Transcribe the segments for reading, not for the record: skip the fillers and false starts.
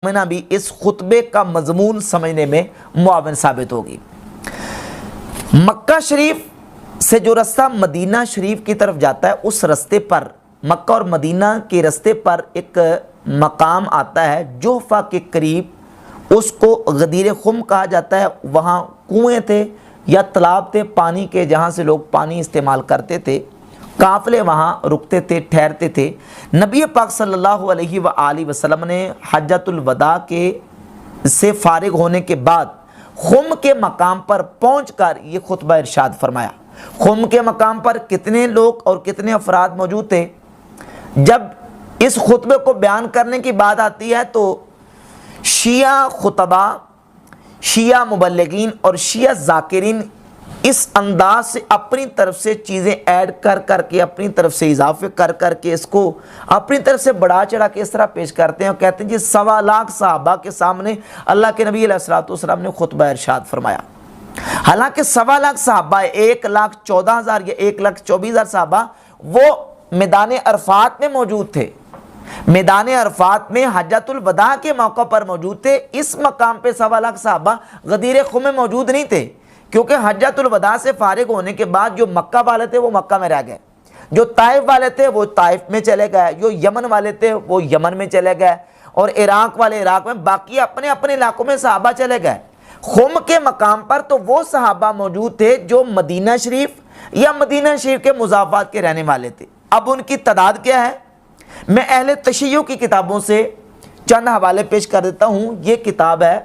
میں بھی اس خطبے کا مضمون سمجھنے میں معاون ثابت ہوگی۔ مکہ شریف سے جو رستہ مدینہ شریف کی طرف جاتا ہے، اس رستے پر، مکہ اور مدینہ کے رستے پر ایک مقام آتا ہے جوفہ کے قریب، اس کو غدیر خم کہا جاتا ہے۔ وہاں کنویں تھے یا تالاب تھے پانی کے، جہاں سے لوگ پانی استعمال کرتے تھے، قافلے وہاں رکتے تھے، ٹھہرتے تھے۔ نبی پاک صلی اللہ علیہ وآلہ وسلم نے حجۃ الوداع سے فارغ ہونے کے بعد خم کے مقام پر پہنچ کر یہ خطبہ ارشاد فرمایا۔ خم کے مقام پر کتنے لوگ اور کتنے افراد موجود تھے؟ جب اس خطبے کو بیان کرنے کی بات آتی ہے تو شیعہ خطبہ، شیعہ مبلغین اور شیعہ ذاکرین اس انداز سے اپنی طرف سے چیزیں ایڈ کر کے، اپنی طرف سے اضافے کر کے اس کو اپنی طرف سے بڑھا چڑھا کے اس طرح پیش کرتے ہیں اور کہتے ہیں جی 1.25 لاکھ صحابہ کے سامنے اللہ کے نبی علیہ الصلوۃ والسلام نے خطبہ ارشاد فرمایا۔ حالانکہ 1.25 لاکھ صحابہ، 1,14,000 یا 1,24,000 صحابہ وہ میدان عرفات میں موجود تھے، میدان عرفات میں حجۃ الوداع کے موقع پر موجود تھے۔ اس مقام پہ 1.25 لاکھ صحابہ غدیر خم میں موجود نہیں تھے، کیونکہ حجۃ الوداع سے فارغ ہونے کے بعد جو مکہ والے تھے وہ مکہ میں رہ گئے، جو طائف والے تھے وہ طائف میں چلے گئے، جو یمن والے تھے وہ یمن میں چلے گئے، اور عراق والے عراق میں، باقی اپنے اپنے علاقوں میں صحابہ چلے گئے۔ خم کے مقام پر تو وہ صحابہ موجود تھے جو مدینہ شریف یا مدینہ شریف کے مضافات کے رہنے والے تھے۔ اب ان کی تعداد کیا ہے؟ میں اہل تشیع کی کتابوں سے چند حوالے پیش کر دیتا ہوں۔ یہ کتاب ہے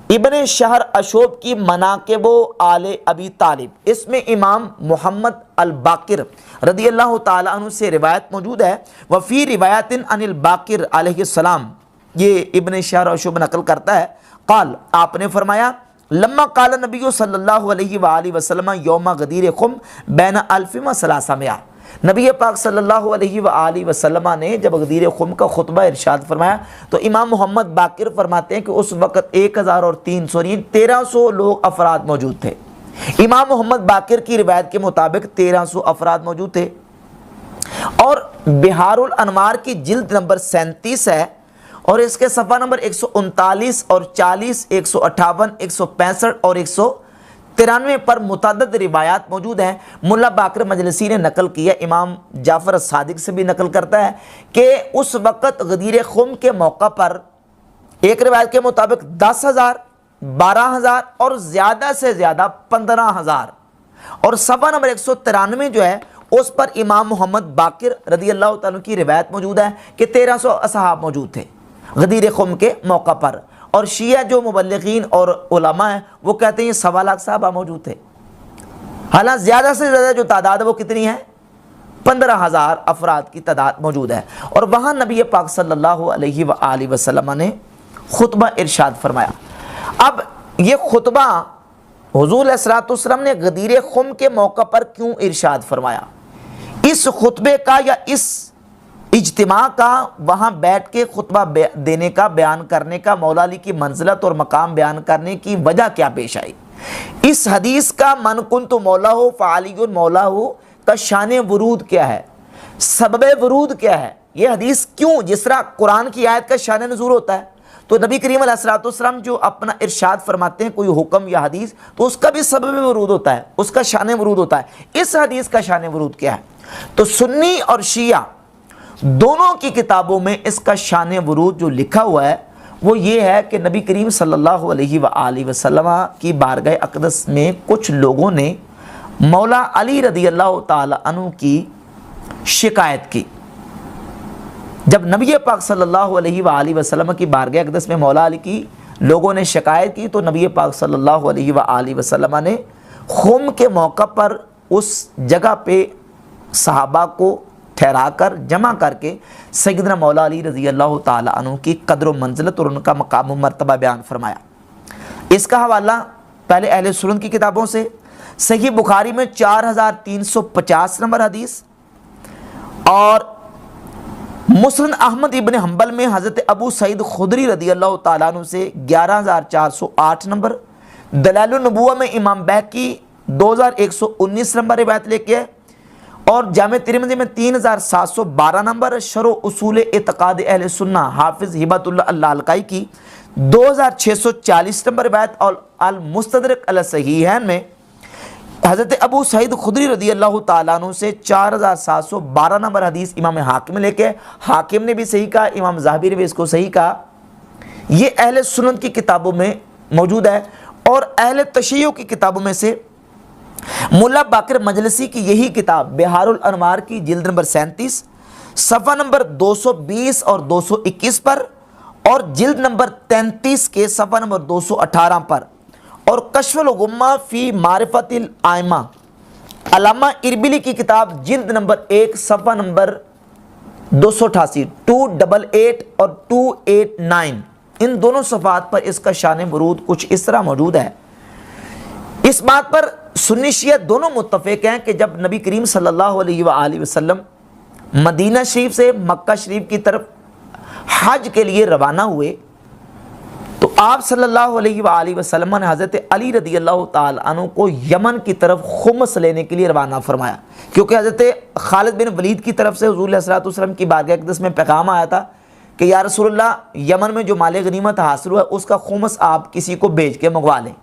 ابن شہر اشوب کی مناقب آل ابی طالب، اس میں امام محمد الباقر رضی اللہ تعالیٰ عنہ سے روایت موجود ہے۔ وفی روایت عن الباقر علیہ السلام، یہ ابن شہر اشوب نقل کرتا ہے، قال، آپ نے فرمایا، لما قال نبی صلی اللہ علیہ وآلہ وسلم یوم غدیر خم بین 1000 و 300، نبی پاک صلی اللہ علیہ وآلہ وسلم نے جب غدیر خم کا خطبہ ارشاد فرمایا تو امام محمد باقر فرماتے ہیں کہ اس وقت 1300 نہیں 1300 لوگ افراد موجود تھے۔ امام محمد باقر کی روایت کے مطابق 1300 افراد موجود تھے، اور بہار الانوار کی جلد نمبر 37 ہے، اور اس کے صفحہ نمبر 139 اور 40، 158، 165 اور 193 پر متعدد روایات موجود ہیں۔ ملا باقر مجلسی نے نقل کیا، امام جعفر الصادق سے بھی نقل کرتا ہے کہ اس وقت غدیر خم کے موقع پر ایک روایت کے مطابق 10,000، 12,000 اور زیادہ سے زیادہ 15,000، اور صفحہ نمبر 193 جو ہے اس پر امام محمد باقر رضی اللہ تعالیٰ کی روایت موجود ہے کہ 1300 اصحاب موجود تھے غدیر خم کے موقع پر، اور شیعہ جو مبلغین اور علماء ہیں وہ کہتے ہیں 1.25 لاکھ صحابہ موجود تھے۔ حالانکہ زیادہ سے زیادہ جو تعداد ہے وہ کتنی ہے؟ 15,000 افراد کی تعداد موجود ہے، اور وہاں نبی پاک صلی اللہ علیہ وآلہ وسلم نے خطبہ ارشاد فرمایا۔ اب یہ خطبہ حضور علیہ الصلوۃ والسلام نے غدیر خم کے موقع پر کیوں ارشاد فرمایا؟ اس خطبے کا یا اس اجتماع کا، وہاں بیٹھ کے خطبہ دینے کا، بیان کرنے کا، مولا علی کی منزلت اور مقام بیان کرنے کی وجہ کیا پیش آئی؟ اس حدیث کا من کنت مولا ہو فعلی مولا ہو کا شان ورود کیا ہے؟ سبب ورود کیا ہے؟ یہ حدیث کیوں، جس طرح قرآن کی آیت کا شان نزول ہوتا ہے تو نبی کریم علیہ الصلوۃ والسلام جو اپنا ارشاد فرماتے ہیں کوئی حکم یا حدیث تو اس کا بھی سبب ورود ہوتا ہے، اس کا شان ورود ہوتا ہے۔ اس حدیث کا شان ورود کیا ہے؟ تو سنی اور شیعہ دونوں کی کتابوں میں اس کا شان ورود جو لکھا ہوا ہے وہ یہ ہے کہ نبی کریم صلی اللہ علیہ وآلہ وسلم کی بارگاہ اقدس میں کچھ لوگوں نے مولا علی رضی اللہ تعالی عنہ کی شکایت کی۔ جب نبی پاک صلی اللہ علیہ وآلہ وسلم کی بارگاہ اقدس میں مولا علی کی لوگوں نے شکایت کی تو نبی پاک صلی اللہ علیہ وآلہ وسلم نے خم کے موقع پر اس جگہ پہ صحابہ کو ٹھہرا کر جمع کر کے سیدنا مولا علی رضی اللہ تعالی عنہ کی قدر و منزلت اور ان کا مقام و مرتبہ بیان فرمایا۔ اس کا حوالہ پہلے اہل سنت کی کتابوں سے، صحیح بخاری میں 4350 نمبر حدیث، اور مسند احمد ابن حنبل میں حضرت ابو سعید خدری رضی اللہ تعالیٰ عنہ سے 11408 نمبر، دلائل النبوہ میں امام بیہقی 2119 نمبر روایت لے کے، اور جامع ترمذی میں 3712 نمبر، شرح اصول اعتقاد اہل سنہ حافظ ہبۃ اللہ اللالکائی کی 2640 نمبر روایت، اور المستدرک علی الصحیحین میں حضرت ابو سعید خدری رضی اللہ تعالیٰ عنہ سے 4712 نمبر حدیث امام حاکم لے کے، حاکم نے بھی صحیح کہا، امام ذہبی نے بھی اس کو صحیح کہا۔ یہ اہل سنن کی کتابوں میں موجود ہے، اور اہل تشیع کی کتابوں میں سے ملا باقر مجلسی کی یہی کتاب بہار الانوار کی جلد نمبر 37 صفحہ نمبر 220 اور 221 پر، اور جلد نمبر 33 کے صفحہ نمبر 218 پر، اور کشف الغمہ فی معرفت الائمہ علامہ اربلی کی کتاب جلد نمبر 1 صفحہ نمبر 288 288 اور 289، ان دونوں صفحات پر اس کا شان ورود کچھ اس طرح موجود ہے۔ اس بات پر سنی شیعہ دونوں متفق ہیں کہ جب نبی کریم صلی اللہ علیہ وآلہ وسلم مدینہ شریف سے مکہ شریف کی طرف حج کے لیے روانہ ہوئے تو آپ صلی اللہ علیہ وآلہ وسلم نے حضرت علی رضی اللہ تعالی عنہ کو یمن کی طرف خمس لینے کے لیے روانہ فرمایا، کیونکہ حضرت خالد بن ولید کی طرف سے حضور علیہ الصلوۃ والسلام کی بارگاہ اقدس میں پیغام آیا تھا کہ یا رسول اللہ، یمن میں جو مال غنیمت حاصل ہوا ہے اس کا خمس آپ کسی کو بھیج کے منگوا لیں۔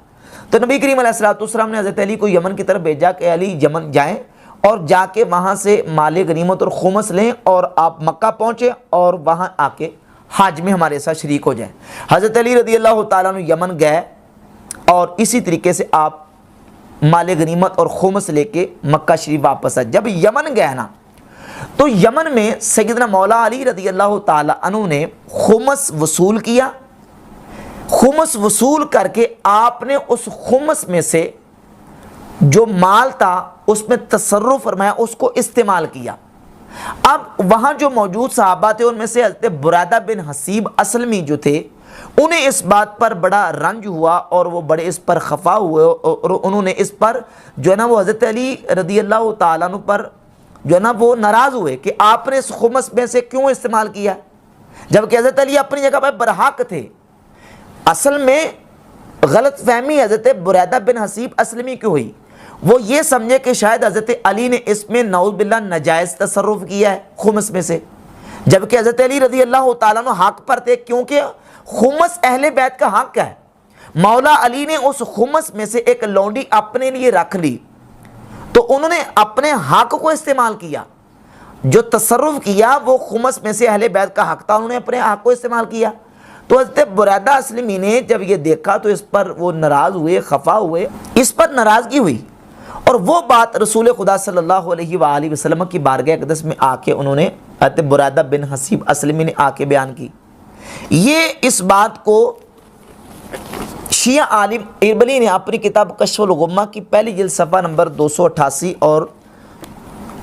تو نبی کریم علیہ الصلوۃ والسلام نے حضرت علی کو یمن کی طرف بھیجا کہ علی یمن جائیں اور جا کے وہاں سے مال غنیمت اور خمس لیں، اور آپ مکہ پہنچے اور وہاں آ کے حج میں ہمارے ساتھ شریک ہو جائیں۔ حضرت علی رضی اللہ تعالیٰ عنہ یمن گئے، اور اسی طریقے سے آپ مال غنیمت اور خمس لے کے مکہ شریف واپس آئے۔ جب یمن گئے نا تو یمن میں سیدنا مولا علی رضی اللہ تعالیٰ عنہ نے خمس وصول کیا۔ خمس وصول کر کے آپ نے اس خمس میں سے جو مال تھا اس میں تصرف فرمایا، اس کو استعمال کیا۔ اب وہاں جو موجود صحابہ تھے ان میں سے حضرت برادہ بن حسیب اسلمی جو تھے، انہیں اس بات پر بڑا رنج ہوا اور وہ بڑے اس پر خفا ہوئے، اور انہوں نے اس پر جو ہے نا وہ حضرت علی رضی اللہ تعالیٰ عنہ پر جو ہے نا وہ ناراض ہوئے کہ آپ نے اس خمس میں سے کیوں استعمال کیا، جبکہ حضرت علی اپنی جگہ پر برحق تھے۔ اصل میں غلط فہمی حضرت برادہ بن حسیب اسلمی کی ہوئی، وہ یہ سمجھے کہ شاید حضرت علی نے اس میں نعوذ باللہ ناجائز تصرف کیا ہے خمس میں سے، جبکہ حضرت علی رضی اللہ تعالیٰ عنہ حق پر تھے، کیونکہ خمس اہل بیت کا حق ہے۔ مولا علی نے اس خمس میں سے ایک لونڈی اپنے لیے رکھ لی تو انہوں نے اپنے حق کو استعمال کیا، جو تصرف کیا وہ خمس میں سے اہل بیت کا حق تھا، انہوں نے اپنے حق کو استعمال کیا۔ تو حضرت برادہ اسلمی نے جب یہ دیکھا تو اس پر وہ ناراض ہوئے، خفا ہوئے، اس پر ناراضگی ہوئی، اور وہ بات رسول خدا صلی اللہ علیہ وآلہ وسلم کی بارگاہ اقدس میں آ کے انہوں نے حضرت برادہ بن حسیب اسلمی نے آ کے بیان کی۔ یہ اس بات کو شیعہ عالم اربلی نے اپنی کتاب کشف الغمہ کی پہلی جلد صفحہ نمبر 288 اور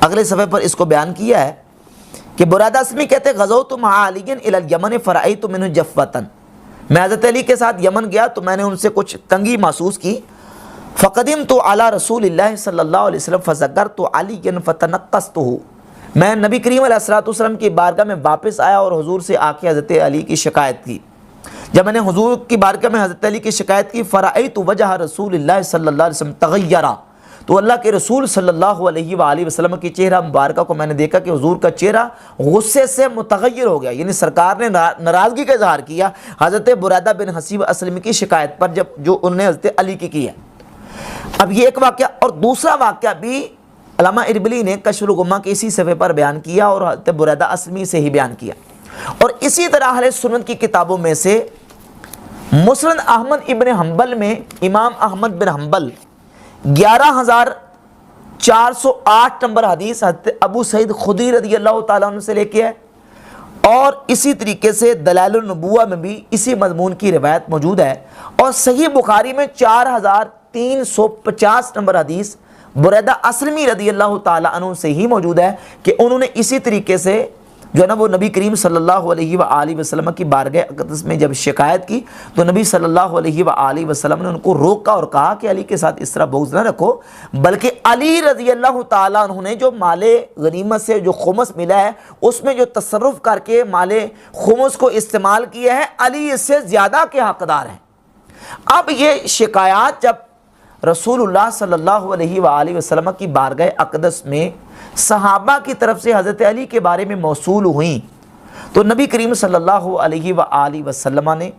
اگلے صفحے پر اس کو بیان کیا ہے کہ برادہ اسلمی کہتے ہیں غزوت مع علی الی الیمن فرأیت منہ جفوۃ، میں حضرت علی کے ساتھ یمن گیا تو میں نے ان سے کچھ تنگی محسوس کی۔ فقدمت علی رسول اللہ صلی اللہ علیہ وسلم فذکرت علیٰ فتنقصتہ، میں نبی کریم علیہ الصلوۃ والسلام کی بارگاہ میں واپس آیا اور حضور سے آ کے حضرت علی کی شکایت کی۔ جب میں نے حضور کی بارگاہ میں حضرت علی کی شکایت کی فرأیت وجہ رسول اللہ صلی اللہ علیہ وسلم تغیرا، تو اللہ کے رسول صلی اللہ علیہ وآلہ وسلم کی چہرہ مبارکہ کو میں نے دیکھا کہ حضور کا چہرہ غصے سے متغیر ہو گیا، یعنی سرکار نے ناراضگی کا اظہار کیا حضرت برادہ بن حسیب اسلمی کی شکایت پر جو انہوں نے حضرت علی کی ہے۔ اب یہ ایک واقعہ، اور دوسرا واقعہ بھی علامہ اربلی نے کشف الغمہ کے اسی صفحے پر بیان کیا اور حضرت برادہ اسلمی سے ہی بیان کیا۔ اور اسی طرح اہل سنت کی کتابوں میں سے مسند احمد ابن حنبل میں امام احمد بن حنبل 11408 نمبر حدیث حضرت ابو سعید خدری رضی اللہ تعالیٰ عنہ سے لے کے ہے، اور اسی طریقے سے دلائل النبوہ میں بھی اسی مضمون کی روایت موجود ہے، اور صحیح بخاری میں 4350 نمبر حدیث برادہ اسلمی رضی اللہ تعالیٰ عنہ سے ہی موجود ہے کہ انہوں نے اسی طریقے سے جو ہے نا وہ نبی کریم صلی اللہ علیہ وآلہ وسلم کی بارگاہ اقدس میں جب شکایت کی تو نبی صلی اللہ علیہ وآلہ وسلم نے ان کو روکا اور کہا کہ علی کے ساتھ اس طرح بغض نہ رکھو، بلکہ علی رضی اللہ تعالیٰ عنہ نے جو مال غنیمت سے جو خمس ملا ہے اس میں جو تصرف کر کے مال خمس کو استعمال کیا ہے، علی اس سے زیادہ کے حقدار ہیں۔ اب یہ شکایات جب رسول اللہ صلی اللہ علیہ وآلہ وسلم کی بارگاہ اقدس میں صحابہ کی طرف سے حضرت علی کے بارے میں موصول ہوئیں تو نبی کریم صلی اللہ علیہ وآلہ وسلم نے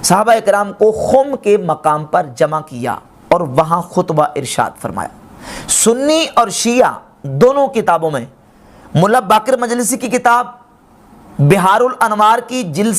صحابہ اکرام کو خم کے مقام پر جمع کیا اور وہاں خطبہ ارشاد فرمایا۔ سنی اور شیعہ دونوں کتابوں میں، ملا باقر مجلسی کی کتاب بہار الانوار کی جلد